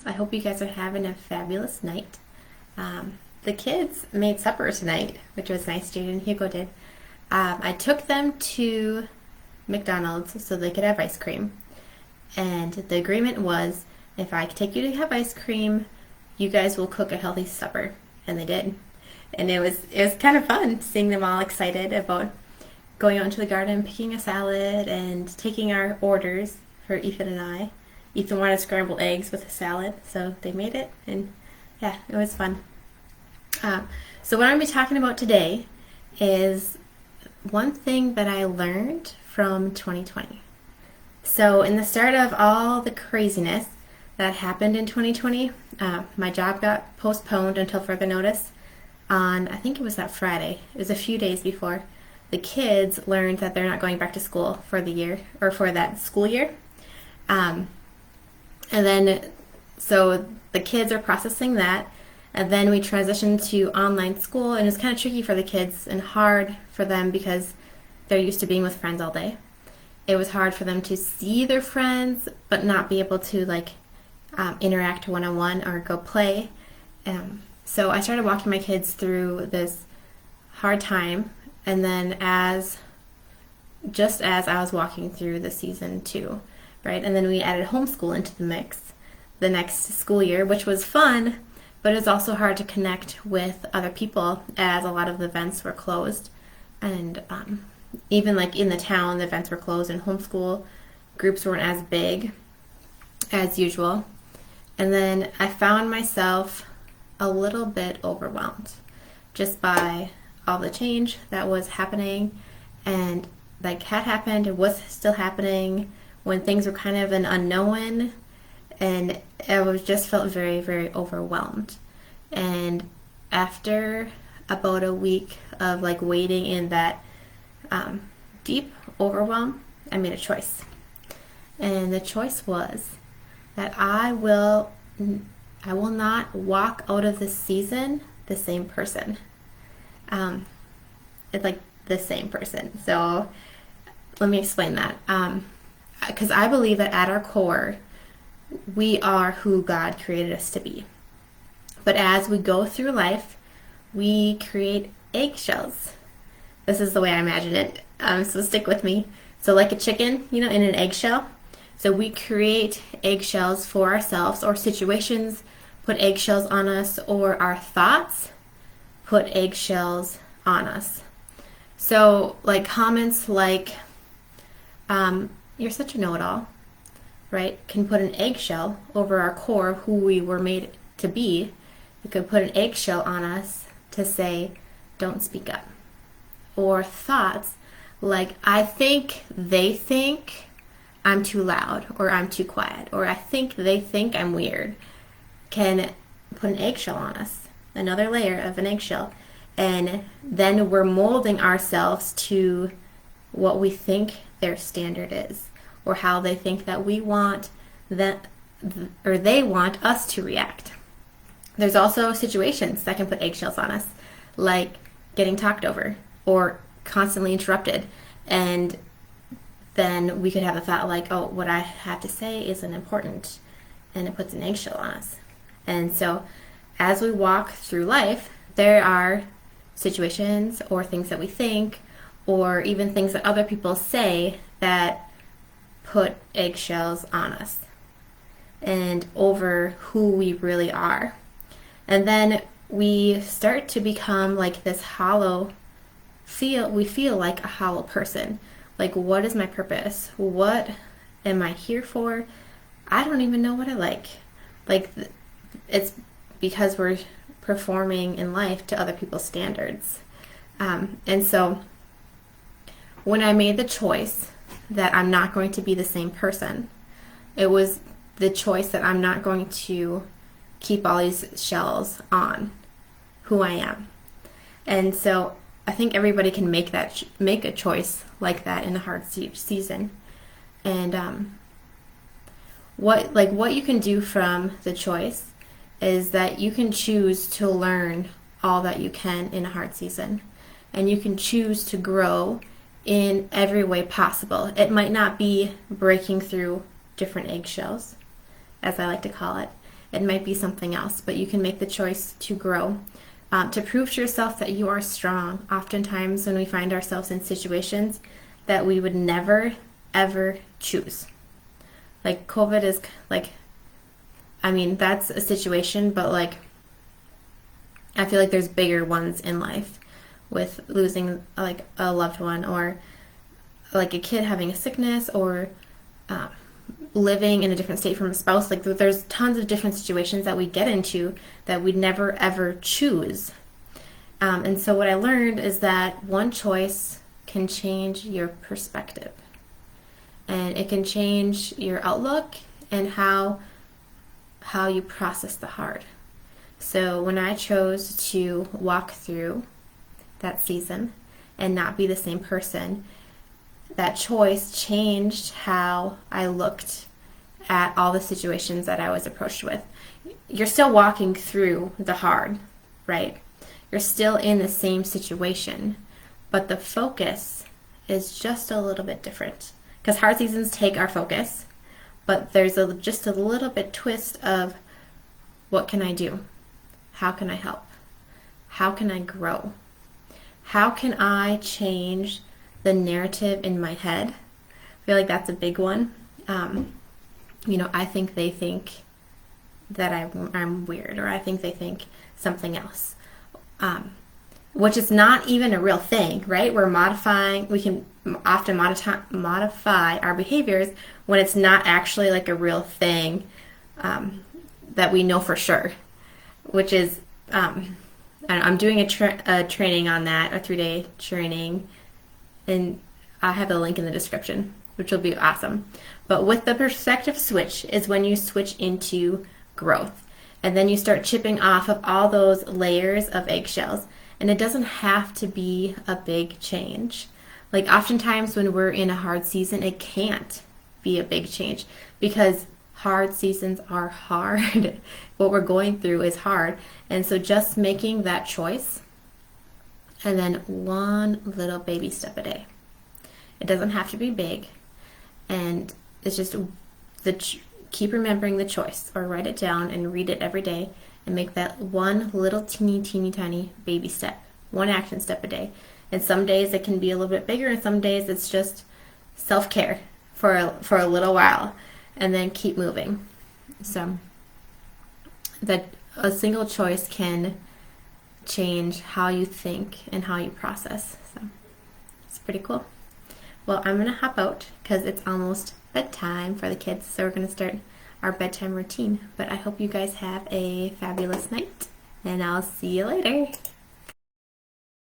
I hope you guys are having a fabulous night. The kids made supper tonight, which was nice. Jaden and Hugo did. I took them to McDonald's so they could have ice cream. And the agreement was if I take you to have ice cream, you guys will cook a healthy supper. And they did. And it was kind of fun seeing them all excited about going out into the garden, picking a salad, and taking our orders for Ethan and I. Ethan wanted scrambled eggs with a salad, so they made it, and yeah, it was fun. So what I'm going to be talking about today is one thing that I learned from 2020. So in the start of all the craziness that happened in 2020, my job got postponed until further notice on, I think it was that Friday. It was a few days before. The kids learned that they're not going back to school for the year, or for that school year. And then, so the kids are processing that, and then we transitioned to online school, and it's kind of tricky for the kids and hard for them because they're used to being with friends all day. It was hard for them to see their friends, but not be able to interact one-on-one or go play. So I started walking my kids through this hard time, and then just as I was walking through the season 2, right? And then we added homeschool into the mix the next school year, which was fun, but it's also hard to connect with other people as a lot of the events were closed. And even in the town, the events were closed, and homeschool groups weren't as big as usual. And then I found myself a little bit overwhelmed just by all the change that was happening, and had happened, it was still happening, when things were kind of an unknown, and I just felt very, very overwhelmed. And after about a week of waiting in that deep overwhelm, I made a choice. And the choice was that I will not walk out of this season the same person. The same person. So let me explain that. Because I believe that at our core, we are who God created us to be. But as we go through life, we create eggshells. This is the way I imagine it. So stick with me. So like a chicken, in an eggshell. So we create eggshells for ourselves, or situations put eggshells on us, or our thoughts put eggshells on us. So comments like, you're such a know-it-all, right, can put an eggshell over our core of who we were made to be. It could put an eggshell on us to say, don't speak up. Or thoughts like, I think they think I'm too loud, or I'm too quiet, or I think they think I'm weird, can put an eggshell on us, another layer of an eggshell. And then we're molding ourselves to what we think their standard is, or how they think that we want that, or they want us to react. There's also situations that can put eggshells on us, like getting talked over or constantly interrupted. And then we could have a thought like, oh, what I have to say isn't important, and it puts an eggshell on us. And so as we walk through life, there are situations or things that we think, or even things that other people say, that put eggshells on us and over who we really are. And then we start to become this hollow, we feel like a hollow person. What is my purpose? What am I here for? I don't even know what I like. It's because we're performing in life to other people's standards. And so when I made the choice that I'm not going to be the same person, it was the choice that I'm not going to keep all these shells on who I am. And so I think everybody can make a choice like that in a hard season. And what you can do from the choice is that you can choose to learn all that you can in a hard season, and you can choose to grow in every way possible. It might not be breaking through different eggshells, as I like to call it. It might be something else, but you can make the choice to grow, to prove to yourself that you are strong. Oftentimes, when we find ourselves in situations that we would never, ever choose. Like COVID is like, I mean, that's a situation, but like, I feel like there's bigger ones in life with losing like a loved one, or like a kid having a sickness, or living in a different state from a spouse. Like there's tons of different situations that we get into that we'd never ever choose. And so what I learned is that one choice can change your perspective, and it can change your outlook and how you process the hard. So when I chose to walk through that season and not be the same person, that choice changed how I looked at all the situations that I was approached with. You're still walking through the hard, right? You're still in the same situation, but the focus is just a little bit different. Because hard seasons take our focus, but there's just a little bit twist of, what can I do? How can I help? How can I grow? How can I change the narrative in my head? I feel like that's a big one. I think they think that I'm weird, or I think they think something else, which is not even a real thing, right? We can often modify our behaviors when it's not actually like a real thing that we know for sure, which is, I'm doing a training on that, a 3-day training, and I have the link in the description, which will be awesome. But with the perspective switch is when you switch into growth, and then you start chipping off of all those layers of eggshells. And it doesn't have to be a big change. Like oftentimes when we're in a hard season, it can't be a big change because hard seasons are hard. What we're going through is hard. And so just making that choice, and then one little baby step a day. It doesn't have to be big. And it's just keep remembering the choice, or write it down and read it every day, and make that one little teeny tiny baby step, one action step a day. And some days it can be a little bit bigger, and some days it's just self-care for a little while, and then keep moving. So that a single choice can change how you think and how you process. So it's pretty cool. Well, I'm gonna hop out because it's almost bedtime for the kids, so we're gonna start our bedtime routine. But I hope you guys have a fabulous night, and I'll see you later.